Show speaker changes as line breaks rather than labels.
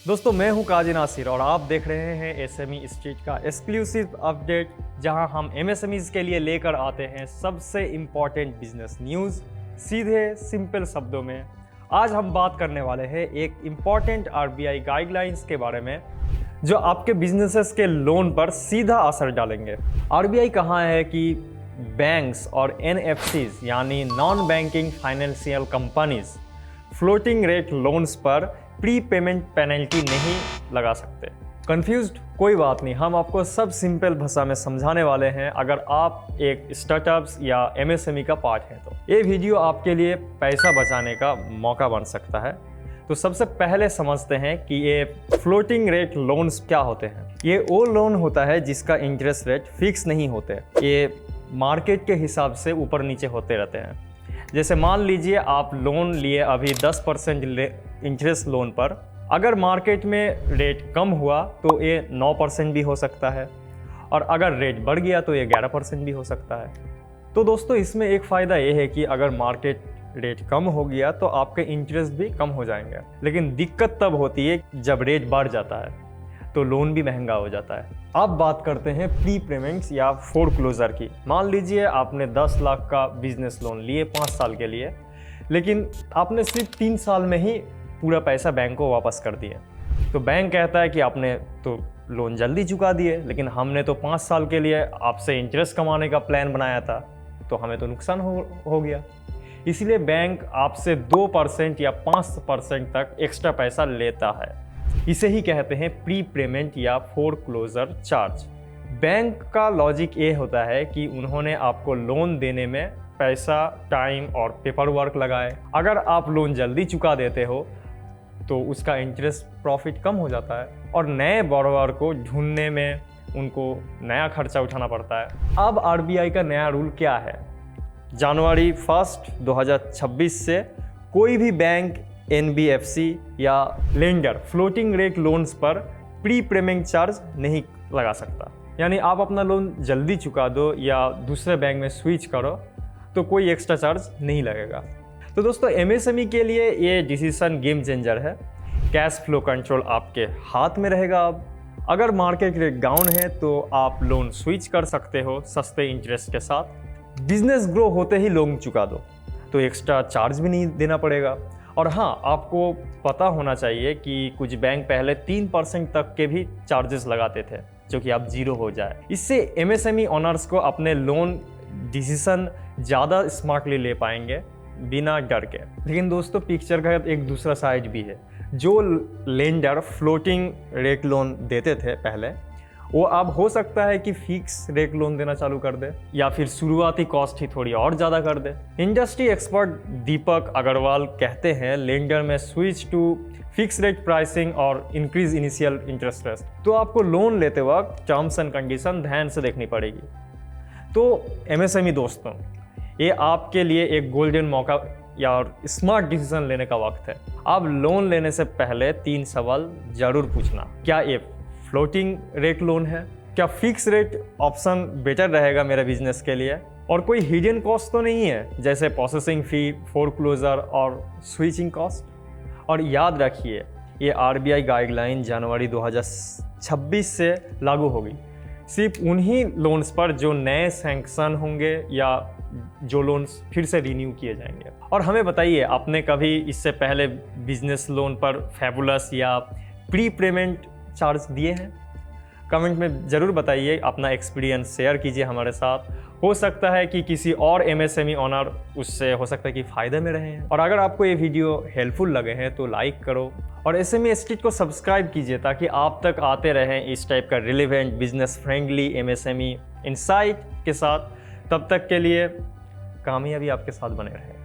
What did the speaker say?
दोस्तों मैं हूं काजी नासिर और आप देख रहे हैं एसएमई स्ट्रीट का एक्सक्लूसिव अपडेट, जहां हम एमएसएमईज के लिए लेकर आते हैं सबसे इम्पॉर्टेंट बिजनेस न्यूज़ सीधे सिंपल शब्दों में। आज हम बात करने वाले हैं एक इम्पॉर्टेंट आरबीआई गाइडलाइंस के बारे में जो आपके बिजनेसेस के लोन पर सीधा असर डालेंगे। आरबीआई कहा है कि बैंक्स और एनएफसीज यानी non banking financial companies floating rate loans पर प्री पेमेंट पेनल्टी नहीं लगा सकते। कंफ्यूज्ड? कोई बात नहीं, हम आपको सब सिंपल भाषा में समझाने वाले हैं अगर आप एक स्टार्टअप्स या एमएसएमई का पार्ट हैं तो। ये वीडियो आपके लिए पैसा बचाने का मौका बन सकता है। तो सबसे पहले समझते हैं कि ये फ्लोटिंग रेट लोन्स क्या होते हैं। ये वो लोन होता है जिसका इंटरेस्ट रेट फिक्स नहीं होते, ये मार्केट के हिसाब से ऊपर नीचे होते रहते हैं। जैसे मान लीजिए आप लोन लिए अभी 10% इंटरेस्ट लोन पर, अगर मार्केट में रेट कम हुआ तो ये 9% भी हो सकता है और अगर रेट बढ़ गया तो ये 11% भी हो सकता है। तो दोस्तों इसमें एक फ़ायदा ये है कि अगर मार्केट रेट कम हो गया तो आपके इंटरेस्ट भी कम हो जाएंगे, लेकिन दिक्कत तब होती है जब रेट बढ़ जाता है तो लोन भी महंगा हो जाता है। अब बात करते हैं प्री पेमेंट्स या फोरक्लोजर की। मान लीजिए आपने 10 लाख का बिजनेस लोन लिए 5 साल के लिए, लेकिन आपने सिर्फ 3 साल में ही पूरा पैसा बैंक को वापस कर दिया। तो बैंक कहता है कि आपने तो लोन जल्दी चुका दिए, लेकिन हमने तो 5 साल के लिए आपसे इंटरेस्ट कमाने का प्लान बनाया था, तो हमें तो नुकसान हो गया। इसलिए बैंक आपसे 2% या 5% तक एक्स्ट्रा पैसा लेता है। इसे ही कहते हैं प्री पेमेंट या फोरक्लोजर चार्ज। बैंक का लॉजिक ये होता है कि उन्होंने आपको लोन देने में पैसा, टाइम और पेपर वर्क लगाए। अगर आप लोन जल्दी चुका देते हो तो उसका इंटरेस्ट प्रॉफिट कम हो जाता है और नए बोरोवर को ढूंढने में उनको नया खर्चा उठाना पड़ता है। अब आरबीआई का नया रूल क्या है? जनवरी 1, 2026 से कोई भी बैंक, एनबीएफसी या लेंडर फ्लोटिंग रेट लोन्स पर प्री पेमेंट चार्ज नहीं लगा सकता। यानी आप अपना लोन जल्दी चुका दो या दूसरे बैंक में स्विच करो तो कोई एक्स्ट्रा चार्ज नहीं लगेगा। तो दोस्तों एमएसएमई के लिए ये डिसीजन गेम चेंजर है। कैश फ्लो कंट्रोल आपके हाथ में रहेगा। अब अगर मार्केट रेट डाउन है तो आप लोन स्विच कर सकते हो सस्ते इंटरेस्ट के साथ। बिजनेस ग्रो होते ही लोन चुका दो तो एक्स्ट्रा चार्ज भी नहीं देना पड़ेगा। और हाँ, आपको पता होना चाहिए कि कुछ बैंक पहले 3% तक के भी चार्जेस लगाते थे, जो कि अब 0 हो जाए। इससे एमएसएमई ओनर्स को अपने लोन डिसीजन ज़्यादा स्मार्टली ले पाएंगे बिना डर के। लेकिन दोस्तों पिक्चर का एक दूसरा साइड भी है। जो लेंडर फ्लोटिंग रेट लोन देते थे पहले, वो अब हो सकता है कि फिक्स रेट लोन देना चालू कर दे या फिर शुरुआती कॉस्ट ही थोड़ी और ज़्यादा कर दे। इंडस्ट्री एक्सपर्ट दीपक अग्रवाल कहते हैं लेंडर में switch to fix rate pricing और इंक्रीज इनिशियल इंटरेस्ट रेट। तो आपको लोन लेते वक्त टर्म्स एंड कंडीशन ध्यान से देखनी पड़ेगी। तो एमएसएमई दोस्तों, ये आपके लिए एक गोल्डन मौका या स्मार्ट डिसीजन लेने का वक्त है। आप लोन लेने से पहले 3 सवाल जरूर पूछना। क्या ये फ्लोटिंग रेट लोन है? क्या फिक्स रेट ऑप्शन बेटर रहेगा मेरे बिजनेस के लिए? और कोई हिडन कॉस्ट तो नहीं है जैसे प्रोसेसिंग फ़ी, फोरक्लोजर और स्विचिंग कॉस्ट? और याद रखिए, ये आरबीआई गाइडलाइन जनवरी 2026 से लागू होगी। सिर्फ उन्हीं लोन्स पर जो नए सैंक्शन होंगे या जो लोन्स फिर से रिन्यू किए जाएंगे। और हमें बताइए, आपने कभी इससे पहले बिजनेस लोन पर फैबुलस या प्री पेमेंट चार्ज दिए हैं? कमेंट में ज़रूर बताइए, अपना एक्सपीरियंस शेयर कीजिए हमारे साथ। हो सकता है कि किसी और एमएसएमई ओनर उससे हो सकता है कि फ़ायदे में रहे हैं। और अगर आपको ये वीडियो हेल्पफुल लगे हैं तो लाइक करो और एसएमई स्ट्रीट को सब्सक्राइब कीजिए ताकि आप तक आते रहें इस टाइप का relevant business friendly MSME insight के साथ। तब तक के लिए कामयाबी आपके साथ बने रहे।